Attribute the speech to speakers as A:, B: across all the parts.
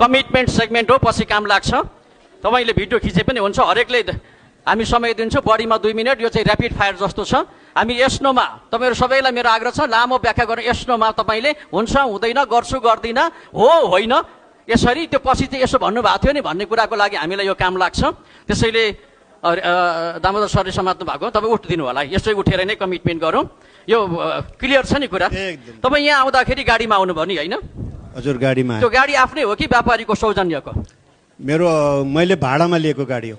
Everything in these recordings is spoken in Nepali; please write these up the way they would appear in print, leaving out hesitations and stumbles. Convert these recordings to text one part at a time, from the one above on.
A: कमिटमेन्ट सेगमेन्ट हो, पछि काम लाग्छ। तपाईँले भिडियो खिचे पनि हुन्छ, हरेकले हामी समय दिन्छौँ, बढीमा 2 मिनट। यो चाहिँ ऱ्यापिड फायर जस्तो छ। हामी यस नोमा तपाईँहरू सबैलाई मेरो आग्रह छ, लामो व्याख्या गर्नु। यस नोमा तपाईँले हुन्छ, हुँदैन, गर्छु, गर्दिनँ, हो, होइन, यसरी त्यो पछि चाहिँ यसो भन्नुभएको थियो नि भन्ने कुराको लागि हामीलाई यो काम लाग्छ। त्यसैले दामोदर सरले समात्नु भएको, तपाईँ उठिदिनु होला, यसै उठेर नै कमिटमेन्ट गरौँ। यो क्लियर छ नि कुरा? तपाईँ यहाँ आउँदाखेरि गाडीमा आउनुभयो नि, होइन?
B: हजुर, गाडीमा।
A: त्यो गाडी आफ्नै हो कि व्यापारीको सौजन्यको?
B: मैले भाडामा लिएको गाडी हो।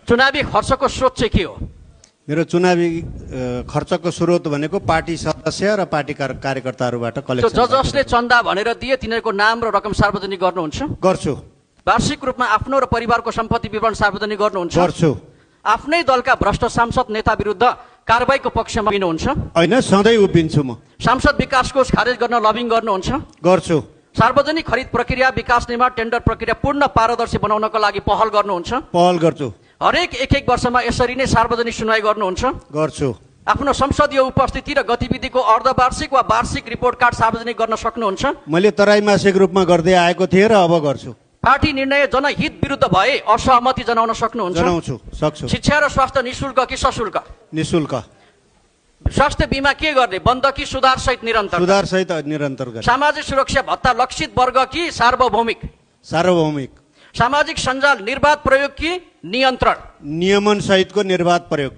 A: चुनावी खर्चको स्रोत चाहिँ के हो?
B: मेरो चुनावी खर्चको स्रोत भनेको पार्टी सदस्य र पार्टी कार्यकर्ताहरूबाट कलेक्सन।
A: जसले चन्दा भनेर दिए तिनीहरूको नाम र रकम सार्वजनिक गर्नुहुन्छ?
B: गर्छु।
A: वार्षिक रूपमा आफ्नो र परिवारको सम्पत्ति विवरण सार्वजनिक गर्नुहुन्छ?
B: गर्छु।
A: आफ्नै दलका भ्रष्ट सांसद नेता विरुद्ध कारबाहीको पक्षमा उभिनुहुन्छ?
B: होइन, सधैँ उभिन्छु म।
A: सांसद विकास कोष खारेज गर्न लबिङ गर्नुहुन्छ?
B: गर्छु।
A: सार्वजनिक खरिद प्रक्रिया, विकास निर्माण, टेन्डर प्रक्रिया पूर्ण पारदर्शी बनाउनको लागि पहल गर्नुहुन्छ?
B: पहल गर्छु।
A: हरेक एक वर्षमा यसरी नै सार्वजनिक सुनवाई गर्नुहुन्छ?
B: गर्छु।
A: आफ्नो संसदीय उपस्थिति र गतिविधिको अर्धवार्षिक वा वार्षिक रिपोर्ट कार्ड सार्वजनिक गर्न सक्नुहुन्छ?
B: मैले त्रैमासिक रूपमा गर्दै आएको थिएँ र अब गर्छु।
A: पार्टी निर्णय जनहित विरुद्ध भए असहमति जनाउन सक्नुहुन्छ?
B: जनाउँछु, सक्छु।
A: शिक्षा र स्वास्थ्य निःशुल्क कि सशुल्क?
B: निःशुल्क।
A: स्वास्थ्य बिमा के गर्ने, बन्द कि सुधार सहित निरन्तर?
B: सुधार सहित निरन्तर गर्ने।
A: सामाजिक सुरक्षा भत्ता लक्षित वर्ग कि सार्वभौमिक?
B: सार्वभौमिक।
A: सामाजिक सञ्जाल निर्वाध प्रयोग कि नियन्त्रण?
B: नियमन सहितको निर्वाध प्रयोग।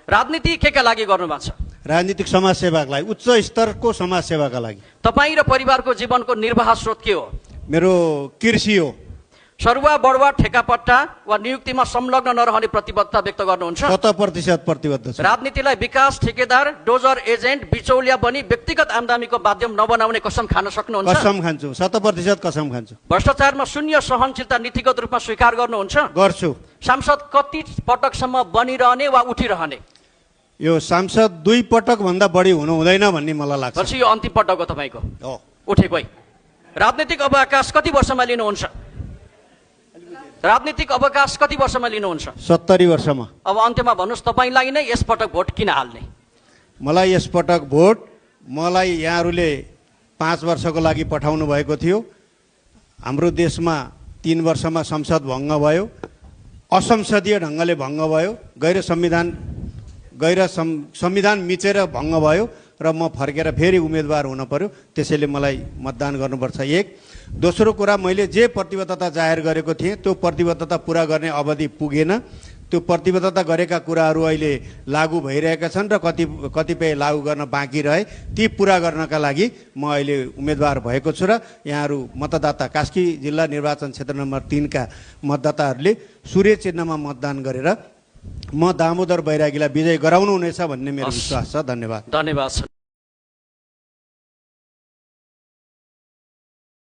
A: राजनीति के लागि गर्नुभएको छ?
B: राजनीतिक समाजसेवाका लागि, उच्च स्तरको समाजसेवाका लागि।
A: तपाईँ र परिवारको जीवनको निर्वाह स्रोत के हो?
B: मेरो कृषि हो।
A: सरुवा, बढुवा, ठेकापट्टा वा नियुक्तिमा संलग्न नरहने प्रतिबद्धता व्यक्त गर्नुहुन्छ?
B: 100% प्रतिबद्ध छु।
A: राजनीतिलाई विकास ठेकेदार, डोजर एजेन्ट, बिचौलिया बनी व्यक्तिगत आमदामीको माध्यम नबनाउने कसम खान सक्नुहुन्छ?
B: कसम खान्छु, 100% कसम खान्छु।
A: भ्रष्टाचारमा शून्य सहनशीलता नीतिगत रूपमा स्वीकार गर्नुहुन्छ?
B: गर्छु।
A: सांसद कति पटकसम्म बनिरहने वा उठिरहने?
B: यो सांसद 2 पटक भन्दा बढी हुनु हुँदैन भन्ने मलाई लाग्छ।
A: पछि यो अन्तिम पटक हो तपाईँको उठेकै। राजनीतिक अवकाश कति वर्षमा लिनुहुन्छ? राजनीतिक अवकाश कति वर्षमा लिनुहुन्छ?
B: 70 वर्षमा।
A: अब अन्त्यमा भन्नुहोस्, तपाईँलाई नै यसपटक भोट किन हाल्ने?
B: मलाई यसपटक भोट, मलाई यहाँहरूले 5 वर्षको लागि पठाउनु भएको थियो। हाम्रो देशमा 3 वर्षमा संसद भङ्ग भयो, असंसदीय ढङ्गले भङ्ग भयो, संविधान मिचेर भङ्ग भयो र म फर्केर फेरि उम्मेदवार हुन पर्यो। त्यसैले मलाई मतदान गर्नुपर्छ। एक। दोस्रो कुरा, मैले जे प्रतिबद्धता जाहेर गरेको थिएँ त्यो प्रतिबद्धता पुरा गर्ने अवधि पुगेन। त्यो प्रतिबद्धता गरेका कुराहरू अहिले लागू भइरहेका छन् र कतिपय लागू गर्न बाँकी रहे। ती पुरा गर्नका लागि म अहिले उम्मेदवार भएको छु र यहाँहरू मतदाता, कास्की जिल्ला निर्वाचन क्षेत्र नम्बर 3 का मतदाताहरूले सूर्य चिन्हमा मतदान गरेर म दामोदर बैरागीलाई विजय गराउनुहुनेछ भन्ने मेरो विश्वास छ। धन्यवाद।
A: धन्यवाद।